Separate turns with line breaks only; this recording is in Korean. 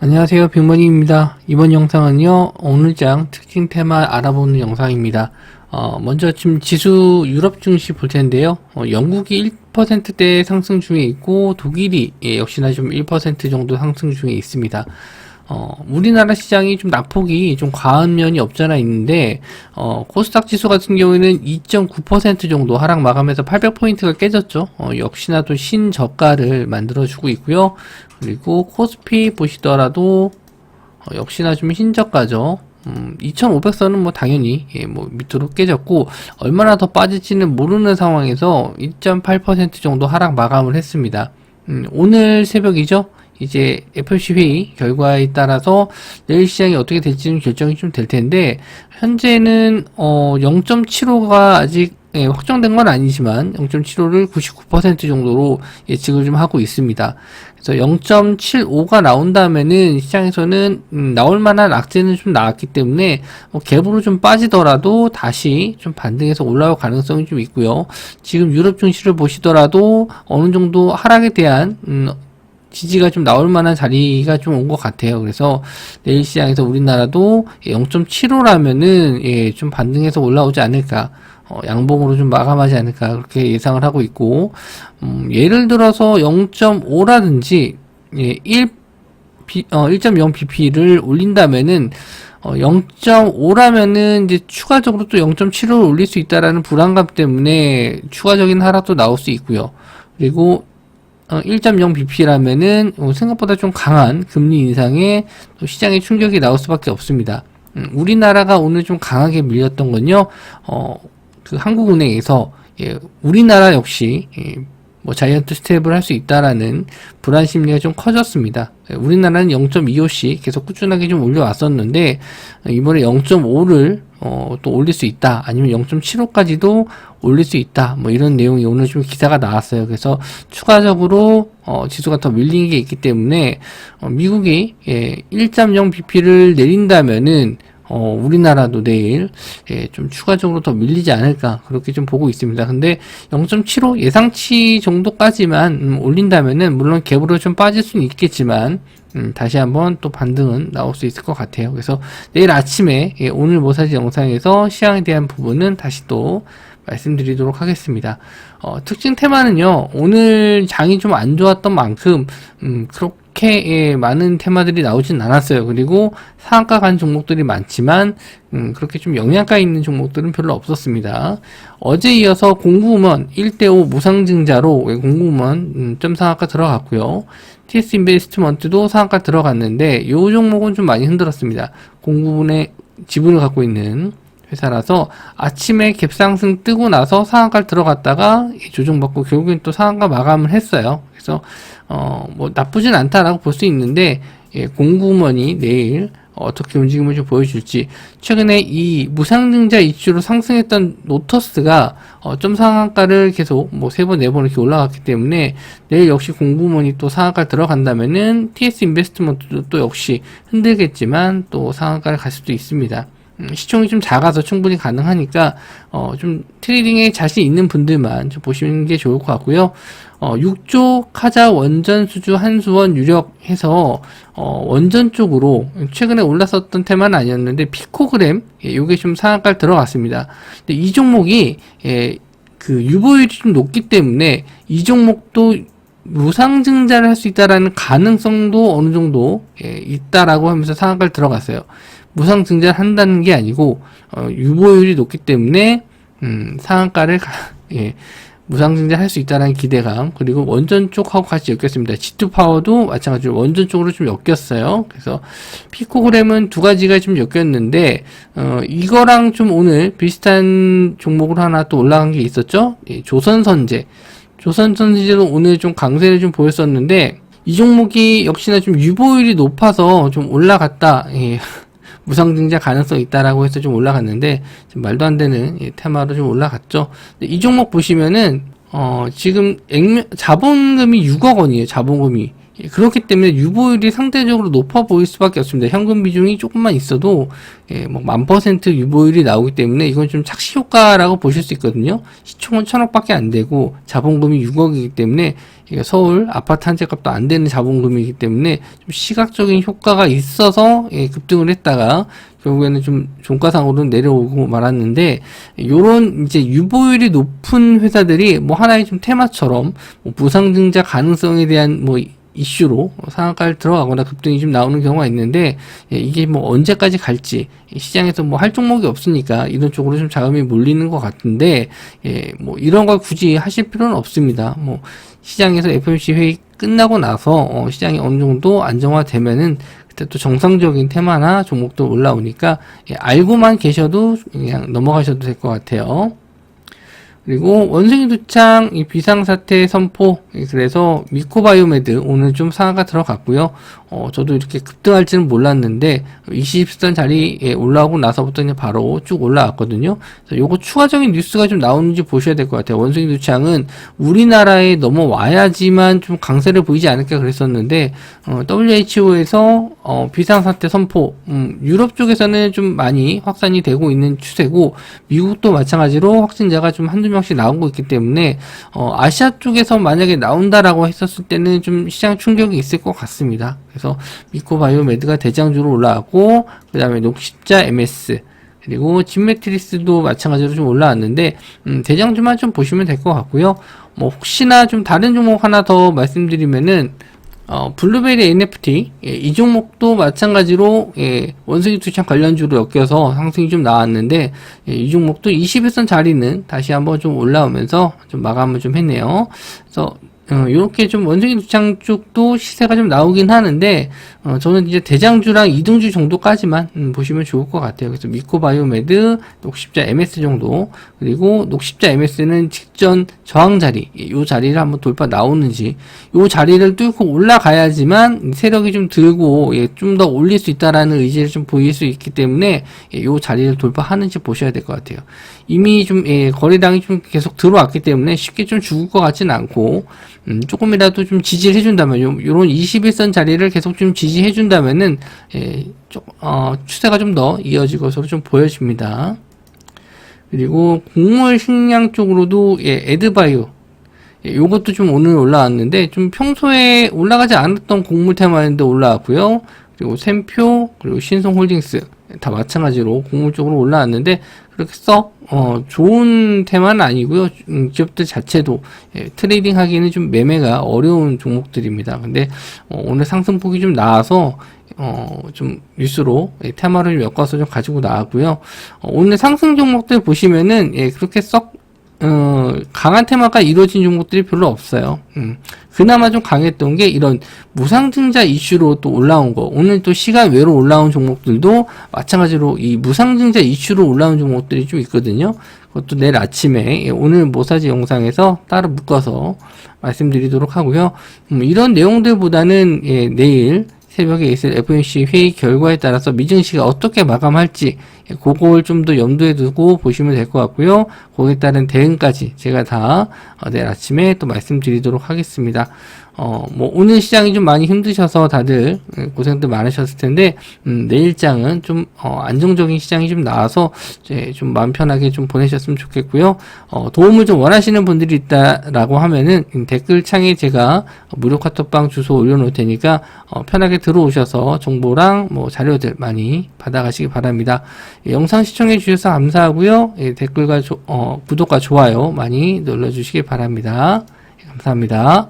안녕하세요, 빅머니입니다. 이번 영상은요, 오늘장 특징 테마 알아보는 영상입니다. 먼저 지금 지수 유럽 증시 볼 텐데요. 영국이 1%대 상승 중에 있고, 독일이 역시나 좀 1% 정도 상승 중에 있습니다. 우리나라 시장이 좀 낙폭이 좀 과한 면이 없잖아 있는데, 코스닥 지수 같은 경우에는 2.9% 정도 하락 마감해서 800포인트가 깨졌죠. 역시나 또 신저가를 만들어주고 있고요. 그리고 코스피 보시더라도, 역시나 좀 신저가죠. 2500선은 뭐 당연히 뭐 밑으로 깨졌고 얼마나 더 빠질지는 모르는 상황에서 2.8% 정도 하락 마감을 했습니다. 오늘 새벽이죠. 이제 FOMC 회의 결과에 따라서 내일 시장이 어떻게 될지는 결정이 좀 될 텐데 현재는 0.75가 아직 확정된 건 아니지만 0.75를 99% 정도로 예측을 좀 하고 있습니다. 그래서 0.75가 나온다면은 시장에서는 나올 만한 악재는 좀 나왔기 때문에 갭으로 좀 빠지더라도 다시 좀 반등해서 올라올 가능성이 좀 있고요. 지금 유럽 증시를 보시더라도 어느 정도 하락에 대한 지지가 좀 나올 만한 자리가 좀 온 것 같아요. 그래서 내일 시장에서 우리나라도 0.75라면은 좀 반등해서 올라오지 않을까. 양봉으로 좀 마감하지 않을까 그렇게 예상을 하고 있고, 예를 들어서 0.5라든지 1.0bp를 올린다면은 0.5라면은 이제 추가적으로 또 0.75를 올릴 수 있다라는 불안감 때문에 추가적인 하락도 나올 수 있고요. 그리고 1.0bp라면은 생각보다 좀 강한 금리 인상에 또 시장에 충격이 나올 수밖에 없습니다. 우리나라가 오늘 좀 강하게 밀렸던 건요, 그 한국은행에서 우리나라 역시 뭐 자이언트 스텝을 할 수 있다라는 불안 심리가 좀 커졌습니다. 우리나라는 0.25씩 계속 꾸준하게 좀 올려왔었는데 이번에 0.5를 또 올릴 수 있다, 아니면 0.75까지도 올릴 수 있다, 뭐 이런 내용이 오늘 좀 기사가 나왔어요. 그래서 추가적으로 지수가 더 밀린 게 있기 때문에 미국이 1.0bp를 내린다면은 우리나라도 내일 좀 추가적으로 더 밀리지 않을까 그렇게 좀 보고 있습니다. 근데 0.75 예상치 정도까지만 올린다면은 물론 갭으로 좀 빠질 수는 있겠지만 다시 한번 또 반등은 나올 수 있을 것 같아요. 그래서 내일 아침에 오늘 모사지 영상에서 시장에 대한 부분은 다시 또 말씀드리도록 하겠습니다. 특징 테마는요, 오늘 장이 좀 안 좋았던 만큼 그렇게 많은 테마들이 나오진 않았어요. 그리고 상한가 간 종목들이 많지만 그렇게 좀 영양가 있는 종목들은 별로 없었습니다. 어제 이어서 공구먼 1대5 무상증자로 공구먼 상한가 들어갔고요. TS 인베스트먼트도 상한가 들어갔는데 이 종목은 좀 많이 흔들었습니다. 공구분의 지분을 갖고 있는 회사라서 아침에 갭상승 뜨고 나서 상한가를 들어갔다가 조정받고 결국엔 또 상한가 마감을 했어요. 그래서 뭐 나쁘진 않다라고 볼 수 있는데 공구먼이 내일 어떻게 움직임을 좀 보여줄지. 최근에 이 무상증자 이슈로 상승했던 노터스가 점 상한가를 계속 뭐 3번, 4번 이렇게 올라갔기 때문에 내일 역시 공구먼이 또 상한가 들어간다면은 TS 인베스트먼트도 또 역시 흔들겠지만 또 상한가를 갈 수도 있습니다. 시총이 좀 작아서 충분히 가능하니까 좀 트레이딩에 자신 있는 분들만 좀 보시는 게 좋을 것 같고요. 6조 카자 원전 수주 한수원 유력해서 원전 쪽으로 최근에 올랐었던 테마는 아니었는데 피코그램 요게 좀 상한가를 들어갔습니다. 근데 이 종목이 그 유보율이 좀 높기 때문에 이 종목도 무상증자를 할 수 있다라는 가능성도 어느 정도 있다라고 하면서 상한가를 들어갔어요. 무상증자를 한다는 게 아니고 유보율이 높기 때문에 상한가를 무상증자 할 수 있다는 기대감, 그리고 원전 쪽하고 같이 엮였습니다. G2파워도 마찬가지로 원전 쪽으로 좀 엮였어요. 그래서 피코그램은 두 가지가 좀 엮였는데 이거랑 좀 오늘 비슷한 종목으로 하나 또 올라간 게 있었죠. 조선선제도 오늘 좀 강세를 좀 보였었는데 이 종목이 역시나 좀 유보율이 높아서 좀 올라갔다, 무상증자 가능성이 있다라고 해서 좀 올라갔는데 좀 말도 안 되는 테마로 좀 올라갔죠. 이 종목 보시면은 지금 자본금이 6억 원이에요. 자본금이 그렇기 때문에 유보율이 상대적으로 높아 보일 수밖에 없습니다. 현금 비중이 조금만 있어도 뭐 1000% 유보율이 나오기 때문에 이건 좀 착시 효과라고 보실 수 있거든요. 시총은 1000억밖에 안 되고 자본금이 6억이기 때문에 서울 아파트 한 채 값도 안 되는 자본금이기 때문에 좀 시각적인 효과가 있어서 급등을 했다가 결국에는 좀 종가상으로는 내려오고 말았는데, 요런 이제 유보율이 높은 회사들이 뭐 하나의 좀 테마처럼 뭐 무상증자 가능성에 대한 뭐 이슈로 상한가를 들어가거나 급등이 좀 나오는 경우가 있는데, 이게 뭐 언제까지 갈지 시장에서 뭐 할 종목이 없으니까 이런 쪽으로 좀 자금이 몰리는 것 같은데, 뭐 이런 걸 굳이 하실 필요는 없습니다. 뭐 시장에서 FOMC 회의 끝나고 나서 시장이 어느 정도 안정화되면은 그때 또 정상적인 테마나 종목도 올라오니까 알고만 계셔도 그냥 넘어가셔도 될 것 같아요. 그리고 원숭이 두창 비상사태 선포, 그래서 미코바이오메드 오늘 좀 상한가 들어갔고요. 저도 이렇게 급등할지는 몰랐는데 20선 자리에 올라오고 나서부터 그냥 바로 쭉 올라왔거든요. 그래서 요거 추가적인 뉴스가 좀 나오는지 보셔야 될 것 같아요. 원숭이 두창은 우리나라에 넘어와야지만 좀 강세를 보이지 않을까 그랬었는데, WHO에서 비상사태 선포, 유럽 쪽에서는 좀 많이 확산이 되고 있는 추세고, 미국도 마찬가지로 확진자가 좀 한두 명씩 나오고 있기 때문에 아시아 쪽에서 만약에 나온다라고 했었을 때는 좀 시장 충격이 있을 것 같습니다. 그래서 미코바이오메드가 대장주로 올라왔고, 그 다음에 녹십자 MS, 그리고 진메트리스도 마찬가지로 좀 올라왔는데, 대장주만 좀 보시면 될 것 같고요. 뭐 혹시나 좀 다른 종목 하나 더 말씀드리면은 블루베리 NFT, 이 종목도 마찬가지로 원숭이 투창 관련주로 엮여서 상승이 좀 나왔는데, 이 종목도 21선 자리는 다시 한번 좀 올라오면서 좀 마감을 좀 했네요. 그래서 요렇게 좀 원숭이 두창 쪽도 시세가 좀 나오긴 하는데, 저는 이제 대장주랑 이등주 정도까지만 보시면 좋을 것 같아요. 그래서 미코바이오메드, 녹십자 MS 정도, 그리고 녹십자 MS는 직전 저항 자리, 요 자리를 한번 돌파 나오는지, 요 자리를 뚫고 올라가야지만 세력이 좀 들고 좀 더 올릴 수 있다라는 의지를 좀 보일 수 있기 때문에 요 자리를 돌파하는지 보셔야 될 것 같아요. 이미 좀 거래량이 좀 계속 들어왔기 때문에 쉽게 좀 죽을 것 같지는 않고, 조금이라도 좀 지지를 해준다면, 요런 21선 자리를 계속 좀 지지해준다면은, 추세가 좀 더 이어질 것으로 좀 보여집니다. 그리고 곡물 식량 쪽으로도, 에드바이오. 요것도 좀 오늘 올라왔는데, 좀 평소에 올라가지 않았던 곡물 테마인데 올라왔고요. 그리고 샘표, 그리고 신성홀딩스. 다 마찬가지로 곡물 쪽으로 올라왔는데, 그렇게 썩 좋은 테마는 아니고요. 기업들 자체도 트레이딩 하기에는 좀 매매가 어려운 종목들입니다. 근데 오늘 상승폭이 좀 나와서 좀 뉴스로 테마를 좀 엮어서 좀 가지고 나왔고요. 오늘 상승 종목들 보시면은 그렇게 썩 강한 테마가 이루어진 종목들이 별로 없어요. 그나마 좀 강했던 게 이런 무상증자 이슈로 또 올라온 거. 오늘 또 시간 외로 올라온 종목들도 마찬가지로 이 무상증자 이슈로 올라온 종목들이 좀 있거든요. 그것도 내일 아침에 오늘 모사지 영상에서 따로 묶어서 말씀드리도록 하고요. 이런 내용들보다는 내일 새벽에 있을 FOMC 회의 결과에 따라서 미증시가 어떻게 마감할지 그걸 좀 더 염두에 두고 보시면 될 것 같고요. 거기에 따른 대응까지 제가 다 내일 아침에 또 말씀드리도록 하겠습니다. 뭐 오늘 시장이 좀 많이 힘드셔서 다들 고생들 많으셨을 텐데, 내일장은 좀 안정적인 시장이 좀 나와서 이제 좀 마음 편하게 좀 보내셨으면 좋겠고요. 도움을 좀 원하시는 분들이 있다라고 하면은 댓글창에 제가 무료 카톡방 주소 올려놓을 테니까 편하게 들어오셔서 정보랑 뭐 자료들 많이 받아가시기 바랍니다. 영상 시청해 주셔서 감사하고요. 댓글과 구독과 좋아요 많이 눌러주시기 바랍니다. 감사합니다.